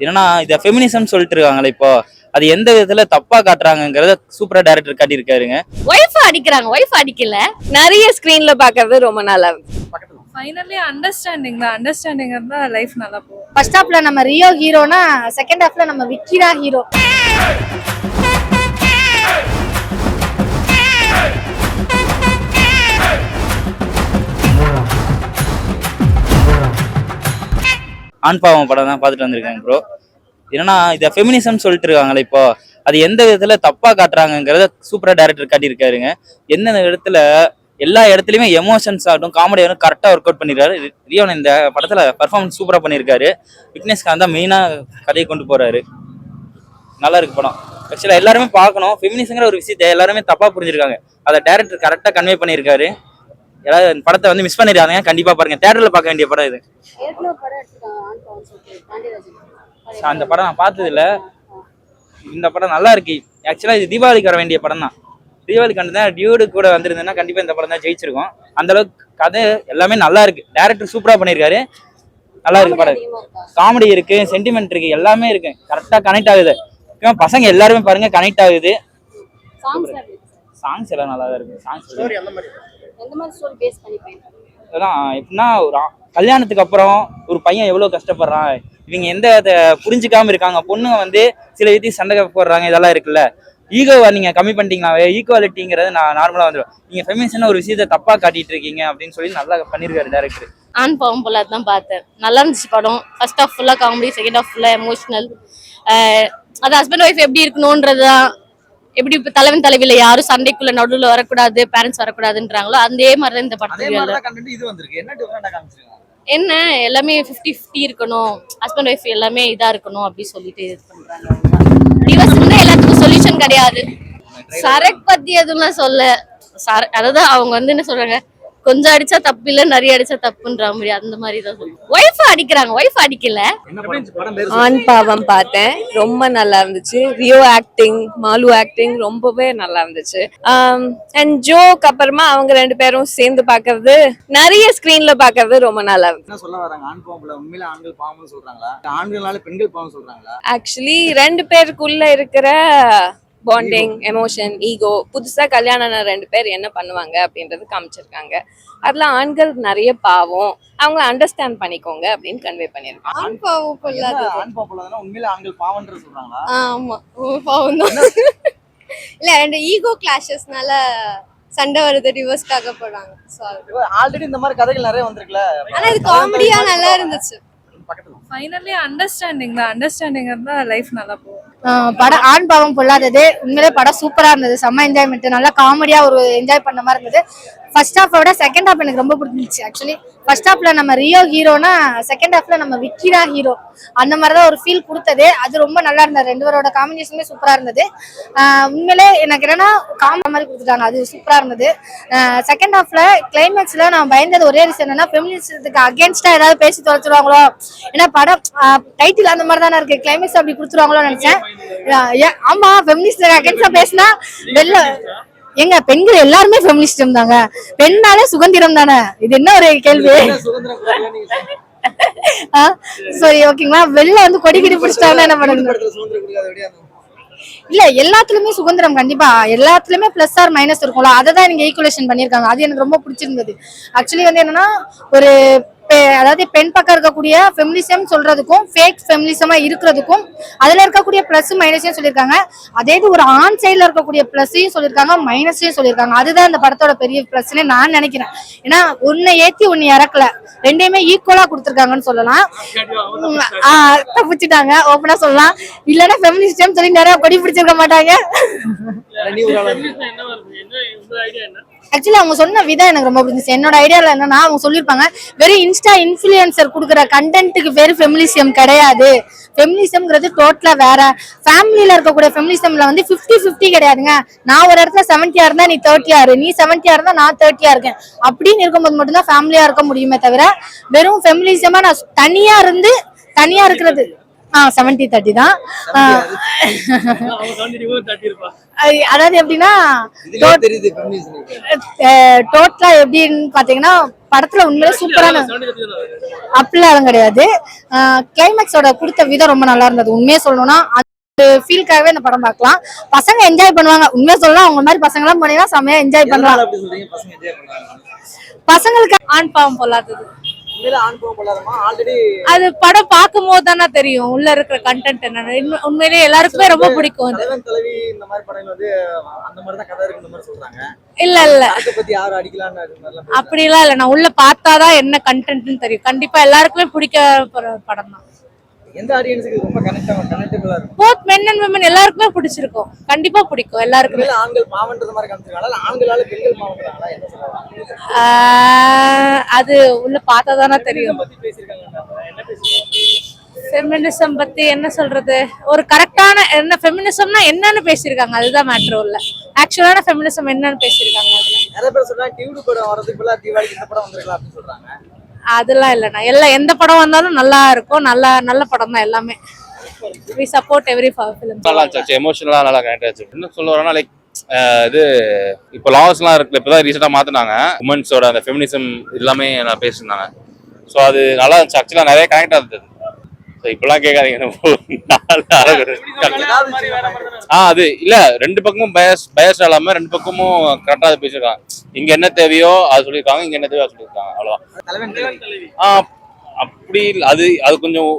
என்னன்னா இதை ஃபெமினிசம் சொல்லிட்டு இருக்காங்களே இப்போ அது எந்த விதத்துல தப்பா காட்டுறாங்கங்கறத சூப்பரா டைரக்டர் காட்டியிருக்காருங்க. ஒய்ஃப் அடிக்கிறாங்க, ஒய்ஃப் அடிக்கல, நிறைய ஸ்கிரீன்ல பாக்குறது ரொம்ப நல்லா இருக்கு. ஃபைனலி அண்டர்ஸ்டாண்டிங் இருந்தா லைஃப் நல்லா போகும். ஃபர்ஸ்ட் ஹாஃப்ல நம்ம ரியோ ஹீரோனா, செகண்ட் ஹாஃப்ல நம்ம விக்கி தான் ஹீரோ. ஆண் பாவம் படம் தான் பார்த்துட்டு வந்திருக்காங்க ப்ரோ. என்னன்னா இதை ஃபெமினிசம் சொல்லிட்டு இருக்காங்களே இப்போ அது எந்த விதத்துல தப்பா காட்டுறாங்கங்கிறத சூப்பரா டைரக்டர் காட்டியிருக்காருங்க. எந்தெந்த இடத்துல எல்லா இடத்துலயுமே எமோஷன்ஸ் ஆகட்டும் காமெடி ஆகட்டும் கரெக்டாக ஒர்க் அவுட் பண்ணிருக்காரு. ரியோன் இந்த படத்துல பர்ஃபார்மன்ஸ் சூப்பரா பண்ணியிருக்காரு. விக்னேஷ்காந்த் தான் மெயினா கதையை கொண்டு போறாரு. நல்லா இருக்கு படம். ஆக்சுவலா எல்லாருமே பார்க்கணும். ஃபெமினிசங்கிற ஒரு விஷயத்தை எல்லாருமே தப்பா புரிஞ்சிருக்காங்க. அதை டைரக்டர் கரெக்டா கன்வே பண்ணியிருக்காரு. எல்லாரும் இந்த படத்தை வந்து மிஸ் பண்ணிடுறாங்க. கண்டிப்பா பாருங்க, தியேட்டர்ல பார்க்க வேண்டிய படம் இது. அந்த படம் நான் பார்த்தது இல்ல. இந்த படம் நல்லா இருக்கு. ஆக்சுவலா இது தீபாவளிக்கு வர வேண்டிய படம் தான். தீபாவளிக்கு வந்து டியூடு கூட வந்திருந்தேன்னா கண்டிப்பா இந்த படம் தான் ஜெயிச்சிருக்கும். அந்த அளவுக்கு கதை எல்லாமே நல்லா இருக்கு. டைரக்டர் சூப்பரா பண்ணியிருக்காரு. நல்லா இருக்கு படம். காமெடி இருக்கு, சென்டிமெண்ட் இருக்கு, எல்லாமே இருக்கு. கரெக்டா கனெக்ட் ஆகுது. பசங்க எல்லாருமே பாருங்க கனெக்ட் ஆகுது. சாங்ஸ் எல்லாம் நல்லா தான் இருக்கு. சாங்ஸ் அதான் எப்படின்னா ஒரு கல்யாணத்துக்கு அப்புறம் ஒரு பையன் எவ்வளவு கஷ்டப்படுறான், இவங்க எந்த புரிஞ்சுக்காம இருக்காங்க, பொண்ணுங்க வந்து சில விதத்தையும் சண்டை போடுறாங்க, இதெல்லாம் இருக்குல்ல. ஈகோவை நீங்க கம்மி பண்ணிட்டீங்கனாவே ஈக்குவாலிட்டிங்கிறது நான் நார்மலா வந்துடும். நீங்க ஃபெமினிசம் ஒரு விஷயத்த தப்பா காட்டிட்டு இருக்கீங்க அப்படின்னு சொல்லி நல்லா பண்ணிருக்காரு டைரக்டர். ஆண் பாவம் போல தான் பார்த்தேன். நல்லா இருந்துச்சு படம். ஃபர்ஸ்ட் ஹாஃப் ஃபுல்லா காமெடி, செகண்ட் ஹாஃப் ஃபுல்லா எமோஷனல். அது ஹஸ்பண்ட் ஒய்ஃப் எப்படி இருக்கணும்ன்றதுதான். எப்படி இப்ப தலைவன் தலைவில யாரும் சண்டைக்குள்ள நடுவுல வரக்கூடாது, பேரண்ட்ஸ் வரக்கூடாதுன்றாங்களோ அதே மாதிரிதான் இந்த படத்துல என்ன எல்லாமே 50-50 இருக்கணும், ஹஸ்பண்ட் ஒய்ஃப் எல்லாமே இதா இருக்கணும் அப்படி சொல்லிட்டு இது பண்றாங்க. டிவோர்ஸ் எல்லாத்துக்கும் சொல்யூஷன் கிடையாது. சரக்கு பத்தி எதுவும் சொல்ல, அதாவது அவங்க வந்து என்ன சொல்றாங்க, கொஞ்சம் அடிச்சா தப்பு இல்ல, நிறைய அடிச்சா தப்புன்ற மாதிரி அந்த மாதிரி தான் சொல்லுவாங்க. ஒய்ஃப் அடிக்கிறாங்க, ஒய்ஃப் அடிக்கல. ஆண் பாவம் பார்த்தேன், ரொம்ப நல்லா இருந்துச்சு. ரியோ ஆக்டிங், மாலு ஆக்டிங் ரொம்பவே நல்லா இருந்துச்சு. அண்ட் ஜோக் அப்புறமா அவங்க ரெண்டு பேரும் சேர்ந்து பாக்குறது, நிறைய ஸ்கிரீன்ல பாக்குறது ரொம்ப நல்லா இருந்துச்சு. என்ன சொல்ல வராங்க? ஆண் பாவம்ல உண்மையில ஆண்கள் பாவம்னு சொல்றாங்களா, ஆண்களால பெண்கள் பாவம் சொல்றாங்களா? ஆக்சுவலி ரெண்டு பேருக்குள்ள இருக்கிற பாண்டிங், எமோஷன், ஈகோ, புதுசா கல்யாணம் ரெண்டு பேர் என்ன பண்ணுவாங்க அப்படின்றது காமிச்சிருக்காங்க. அதுல ஆண்கள் நிறைய பாவம், அவங்க அண்டர்ஸ்டாண்ட் பண்ணிக்கோங்க அப்படின்னு கன்வே பண்ணிருக்காங்க. ஆண் பாவம் உண்மையில ஆண்கள் பாவம்ன்ற சொல்றாங்களா? ஆமா, பாவம் தான். இல்ல ரெண்டு ஈகோ கிளாஷஸ்னால சண்டை வருது, டிவோர்ஸ்க்காக போறாங்க. ஆல்ரெடி இந்த மாதிரி கதைகள் நிறைய வந்திருக்குல. ஆனா இது காமெடியா நல்லா இருந்துச்சு. ஃபைனலி அண்டர்ஸ்டாண்டிங் இருந்தா லைஃப் நல்லா போகும். படம் ஆண் பாவம் பொல்லாதது உண்மையிலே படம் சூப்பரா இருந்தது. செம்ம என்ஜாய்மெண்ட், நல்லா காமெடியா ஒரு என்ஜாய் பண்ண மாதிரி இருந்தது. ஃபர்ஸ்ட் ஹாஃபை விட செகண்ட் ஹாஃப் எனக்கு ரொம்ப பிடிச்சிருந்துச்சு. ஆக்சுவலி ஃபர்ஸ்ட் ஹாஃப்ல நம்ம ரியோ ஹீரோனா, செகண்ட் ஹாஃப்ல நம்ம விக்கி தான் ஹீரோ. அந்த மாதிரிதான் ஒரு ஃபீல் கொடுத்தது. அது ரொம்ப நல்லா இருந்தது. ரெண்டு பேரோட காம்பினேஷனுமே சூப்பரா இருந்தது. உண்மையிலே எனக்கு என்னன்னா காமெடி மாதிரி கொடுத்துட்டாங்க, அது சூப்பரா இருந்தது. செகண்ட் ஹாஃப்ல கிளைமேக்ஸ்ல நான் பயந்தது ஒரே ரீசன் என்னன்னா, ஃபெமினிசத்துக்கு அகேன்ஸ்டா ஏதாவது பேசி தொலைச்சிருவாங்களோ. ஏன்னா படம் டைட்டில் அந்த மாதிரி தானே இருக்கு, கிளைமேக்ஸ் அப்படி கொடுத்துருவாங்களோ நினைச்சேன். ஆமா, ஃபெமினிஸ்ட் அகேன்ஸ்டா பேசினா வெளில எங்க பெண்கள் எல்லாருமே ஃபெமினிஸ்டம் தாங்க. பெண்ணாலே சுதந்திரம் தானே, இது என்ன ஒரு கேள்வி? சரி ஓகேங்களா, வெளில வந்து கொடி கிடி பிடிச்சிட்டாங்கன்னா என்ன பண்ணுங்க? இல்ல எல்லாத்துலயுமே சுதந்திரம் கண்டிப்பா, எல்லாத்துலயுமே பிளஸ் ஆர் மைனஸ் இருக்கும்ல, அதை தான் நீங்க ஈக்குவலேஷன் பண்ணிருக்காங்க. அது எனக்கு ரொம்ப பிடிச்சிருந்தது. ஆக்சுவலி வந்து என்னன்னா, ஒரு அதாவது பெண் பக்கம் இருக்கக்கூடிய ஃபெமினிசம் சொல்றதுக்கும் ஃபேக் ஃபெமினிசமா இருக்கிறதுக்கும் அதுல இருக்கக்கூடிய பிளஸ் மைனஸையும் சொல்லியிருக்காங்க. அதே இது ஒரு ஆண் சைட்ல இருக்கக்கூடிய பிளஸையும் சொல்லியிருக்காங்க, மைனஸையும் சொல்லியிருக்காங்க. அதுதான் இந்த படத்தோட பெரிய பிளஸ்னே நான் நினைக்கிறேன். ஏன்னா ஒன்னு ஏத்தி ஒன்னு இறக்கல, ரெண்டையுமே ஈக்குவலா கொடுத்துருக்காங்கன்னு சொல்லலாம். தப்பிச்சுட்டாங்க ஓப்பனா சொல்லலாம். இல்லைன்னா ஃபெமினிஸ்டம் சொல்லி நிறைய கொடி பிடிச்சிருக்க மாட்டாங்க. ஆக்சுவலி அவங்க சொன்ன விதம் எனக்கு ரொம்ப பிடிச்சிச்சு. என்னோட ஐடியாவில் என்னன்னா, அவங்க சொல்லியிருப்பாங்க வெறும் இன்ஸ்டா இன்ஃபுளுசர் கொடுக்குற கண்டென்ட்டுக்கு பேரு ஃபெமினிசம் கிடையாது, ஃபெமினிசம்ங்கிறது டோட்டலா வேற. ஃபேமிலியில இருக்கக்கூடிய ஃபெமினிசம்ல வந்து 50-50 கிடையாதுங்க. நான் ஒரு இடத்துல 70 இருந்தா நீ 30 நீ 70 இருந்தா நான் 30 இருக்கேன் அப்படின்னு இருக்கும்போது மட்டும்தான் ஃபேமிலியா இருக்க முடியுமே தவிர, வெறும் ஃபெமினிசமா நான் தனியா இருக்கிறது 70-30 தான். அதாவது எப்படின்னா இதுலயே தெரியுது feminism. டோட்டலா எப்படின்னு பாத்தீங்கன்னா படத்துல உண்மையிலே சூப்பரான அப்படிலாம் கிடையாது. கிளைமேக்ஸோட கொடுத்த விதம் ரொம்ப நல்லா இருந்தது. உண்மையை சொல்லணும்னா அந்த ஃபீல்காகவே இந்த படம் பார்க்கலாம். பசங்க என்ஜாய் பண்ணுவாங்க. உண்மையை சொல்லலாம், அவங்க மாதிரி பசங்க எல்லாம் போனீங்கன்னா செம்மையா என்ஜாய் பண்ணலாம். அப்படி சொல்றீங்க பசங்க enjoy பண்ணுவாங்க. பசங்களுக்கு ஆண் பாவம் பொல்லாதது. உண்மையில ஆண் பாவம் பொல்லாதமா ஆல்ரெடி அது படம் பார்க்கும் போது தானே தெரியும் உள்ள இருக்கிற கண்டென்ட் என்னன்னு. உண்மையிலேயே எல்லாருக்குமே ரொம்ப பிடிக்கும் அது. தலைவன் தலைவி இந்த மாதிரி படங்கள் வந்து அந்த மாதிரி தான் கதை இருக்கு இந்த மாதிரி சொல்றாங்க. இல்ல அதை பத்தி யாரும் அடிக்கலாம்னு அது மாதிரிலாம் அப்படிலாம் இல்ல. நான் உள்ள பார்த்தாதான் என்ன கண்டென்ட்னு தெரியும். கண்டிப்பா எல்லாருக்குமே பிடிக்க படம் தான். எந்த ஆடியன்ஸுக்கு ரொம்ப கனெக்டபிளா இருக்கும்? போத் மென் அண்ட் விமன் எல்லாருக்குமே பிடிச்சிருக்கும். கண்டிப்பா பிடிக்கும் எல்லாருக்குமே. உண்மையில ஆண்கள் பாவம்ன்றது மாதிரி காமிச்சிருக்காங்களா இல்ல ஆண்களால பெண்கள் பாவம்ன்றாங்களா? என்ன சொல்றாங்க? அது உள்ள பார்த்தாதானே தெரியும். பத்தி பேசிருக்காங்க. என்ன பேசிருக்காங்க? ஃபெமினிசம் பத்தி என்ன சொல்றது, ஒரு கரெக்டான என்ன ஃபெமினிசம்னா என்னன்னு பேசியிருக்காங்க, அதுதான் மேட்ரு. இல்ல ஆக்சுவலான ஃபெமினிசம் என்னன்னு பேசியிருக்காங்க. அதுல நிறைய பேர் சொல்றாங்க டியூடு படம் வரதுக்கு பதிலா தீபாவளிக்கு இந்த படம் வந்திருக்கலாம் அப்படின்னு சொல்றாங்க. அதெல்லாம் இல்லைண்ணா. எந்த படம் வந்தாலும் நல்லா இருக்கும். நல்ல படம் தான் எல்லாமே. We support every film. நல்லா இருந்துச்சு, எமோஷனலாக நல்லா கனெக்ட் ஆச்சு. என்ன சொல்ல வரேன்னா லைக் இது இப்போ லாஸ்லாம் இருக்குல்ல, இப்போ தான் ரீசெண்டாக மாற்றினாங்க. உமன்ஸோட அந்த ஃபெமினிசம் எல்லாமே நான் பேசியிருந்தாங்க. ஸோ அது நல்லா இருந்துச்சு. ஆக்சுவலாக நிறைய கனெக்ட் ஆகுது. ஸோ இப்பெல்லாம் கேட்காதீங்க. அது இல்லை, ரெண்டு பக்கமும் பயஸ் இல்லாமல் ரெண்டு பக்கமும் கரெக்டாக அதை பேசியிருக்காங்க. இங்கே என்ன தேவையோ அது சொல்லியிருக்காங்க, இங்கே என்ன தேவையோ அது சொல்லியிருக்காங்க. அவ்வளோதான். அப்படி அது அது கொஞ்சம்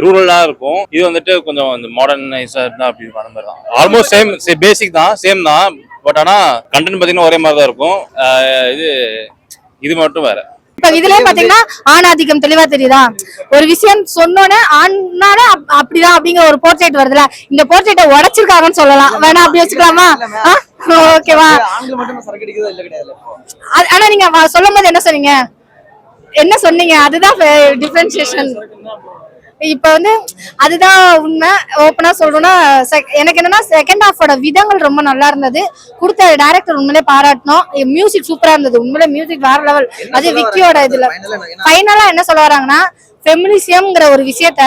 ரூரலாக இருக்கும். இது வந்துட்டு கொஞ்சம் இந்த மாடர்னைஸாக இருந்தால் அப்படி வர மாதிரி தான். ஆல்மோஸ்ட் சேம் பேசிக் தான், சேம் தான். பட் ஆனால் கண்டென்ட் பார்த்தீங்கன்னா ஒரே மாதிரி தான் இருக்கும். இது மட்டும் வேற. இப்ப இதுலயே பாத்தீங்கன்னா ஆணாதிக்கம் தெளிவா தெரியுதா? ஒரு விஷயம் சொன்னோன்னே ஆணால அப்படிதான் அப்படிங்கிற ஒரு போர்ட்ரேட் வருதுல, இந்த போர்ட்ரேட்டை உடைச்சிருக்காங்கன்னு சொல்லலாம். வேணா அப்படி வச்சுக்கலாமா? ஓகேவா? ஆண்கள் மட்டும் சரக்கு அடிக்கிறதா இல்ல கிடையாது. ஆனா நீங்க சொல்லும் போது என்ன சொன்னீங்க அதுதான் டிஃபரன்சியேஷன். இப்ப வந்து அதுதான் உண்மை. ஓப்பனா சொல்லணும்னா எனக்கு என்னன்னா செகண்ட் ஹாஃபோட விதங்கள் ரொம்ப நல்லா இருந்தது. கொடுத்த டைரக்டர் உண்மையிலே பாராட்டணும். மியூசிக் சூப்பரா இருந்தது. உண்மையிலே மியூசிக் வேற லெவல். அது விக்கியோட இதுல ஃபைனலா என்ன சொல்ல வராங்கன்னா, ஃபெமினிசம்ங்கிற ஒரு விஷயத்த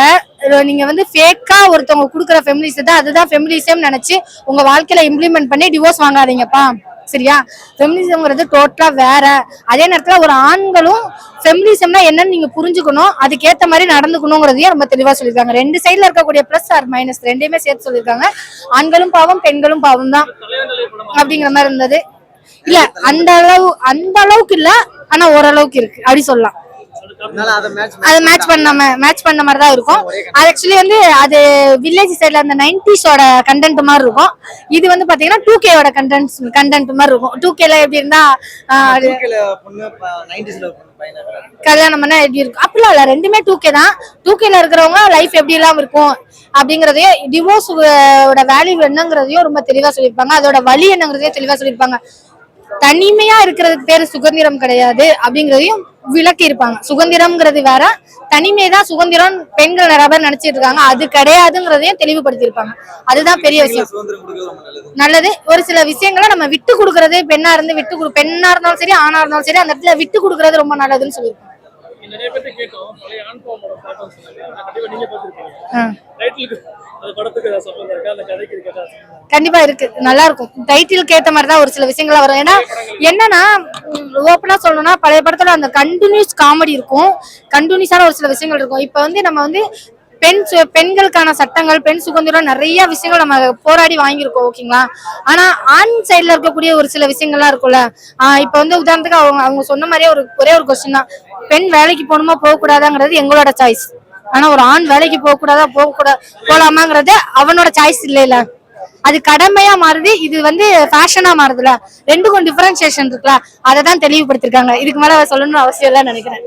நீங்க வந்து ஃபேக்கா ஒருத்தவங்க கொடுக்குற ஃபெமினிசத்தை அதுதான் ஃபெமினிசம் நினைச்சு உங்க வாழ்க்கையில இம்ப்ளிமெண்ட் பண்ணி டிவோர்ஸ் வாங்காதீங்கப்பா, சரியா? ஃபெமினிசம்ங்கிறது டோட்டலா வேற. அதே நேரத்துல ஒரு ஆண்களும் ஃபெமினிசம்னா என்னன்னு நீங்க புரிஞ்சுக்கணும், அதுக்கேற்ற மாதிரி நடந்துக்கணுங்கிறதையும் ரொம்ப தெளிவா சொல்லியிருக்காங்க. ரெண்டு சைட்ல இருக்கக்கூடிய பிளஸ் ஆர் மைனஸ் ரெண்டையுமே சேர்த்து சொல்லியிருக்காங்க. ஆண்களும் பாவம் பெண்களும் பாவம் தான் அப்படிங்கிற மாதிரி இருந்தது. இல்ல அந்த அளவுக்கு இல்ல, ஆனா ஓரளவுக்கு இருக்கு அப்படி சொல்லலாம். அது மேட்ச் பண்ண மாதிரி தான் இருக்கும். அது ஆக்சுவலி வந்து அது வில்லேஜ் சைட்ல அந்த 90s-ஓட கண்டென்ட் மாதிரி இருக்கும். இது வந்து பாத்தீங்கன்னா 2K-ஓட கண்டென்ட் மாதிரி இருக்கும். 2K-ல எப்படி இருந்தா கல்யாணம் பண்ணா எப்படி இருக்கும் அப்படிலாம் இல்ல, ரெண்டுமே 2K தான். 2K-ல இருக்கிறவங்க லைஃப் எப்படி எல்லாம் இருக்கும் அப்படிங்கறதையும், டிவோர்ஸோட வேல்யூ என்னங்கிறதையும் ரொம்ப தெளிவா சொல்லியிருப்பாங்க. அதோட வலி என்னங்கிறதையும் தெளிவா சொல்லியிருப்பாங்க. தனிமையா இருக்கிறதுக்கு பேரு சுதந்திரம் கிடையாது அப்படிங்கறதையும் விளக்கி இருப்பாங்க. சுதந்திரம்ங்கிறது வேற, தனிமைதான் சுதந்திரம் பெண்கள் நிறைய பேர் நினைச்சிட்டு இருக்காங்க. அது கிடையாதுங்கிறதையும் தெளிவுபடுத்தி இருப்பாங்க. அதுதான் பெரிய விஷயம். நல்லது. ஒரு சில விஷயங்களை நம்ம விட்டு கொடுக்கறது, பெண்ணா இருந்தாலும் சரி ஆணா இருந்தாலும் சரி, அந்த இடத்துல விட்டு கொடுக்கறது ரொம்ப நல்லதுன்னு சொல்லியிருப்பாங்க. கண்டிப்பா இருக்கு, நல்லா இருக்கும். டைட்டிலுக்கு ஏத்த மாதிரிதான் ஒரு சில விஷயங்களா வரும். ஏன்னா என்னன்னா ஓப்பனா சொல்லணும்னா பழைய படத்துல அந்த கண்டினியூஸ் காமெடி இருக்கும், கண்டினியூஸான ஒரு சில விஷயங்கள் இருக்கும். இப்ப வந்து நம்ம வந்து பெண்களுக்கான சட்டங்கள், பெண் சுதந்திரம், நிறைய விஷயங்கள் நம்ம போராடி வாங்கியிருக்கோம், ஓகேங்களா? ஆனா ஆண் சைட்ல இருக்கக்கூடிய ஒரு சில விஷயங்கள்லாம் இருக்கும்ல. இப்ப வந்து உதாரணத்துக்கு அவங்க சொன்ன மாதிரியே ஒரே ஒரு கொஸ்டின் தான், பெண் வேலைக்கு போகணுமா போக கூடாதாங்கிறது எங்களோட சாய்ஸ். ஆனா ஒரு ஆண் வேலைக்கு போகலாமாங்கிறது அவனோட சாய்ஸ் இல்ல, அது கடமையா மாறுது. இது வந்து ஃபேஷனா மாறுதுல, ரெண்டுக்கும் டிஃபரன்சியேஷன் இருக்குல்ல, அதை தான் தெளிவுபடுத்திருக்காங்க. இதுக்கு மேல சொல்லணும்னு அவசியம் இல்லைன்னு நினைக்கிறேன்.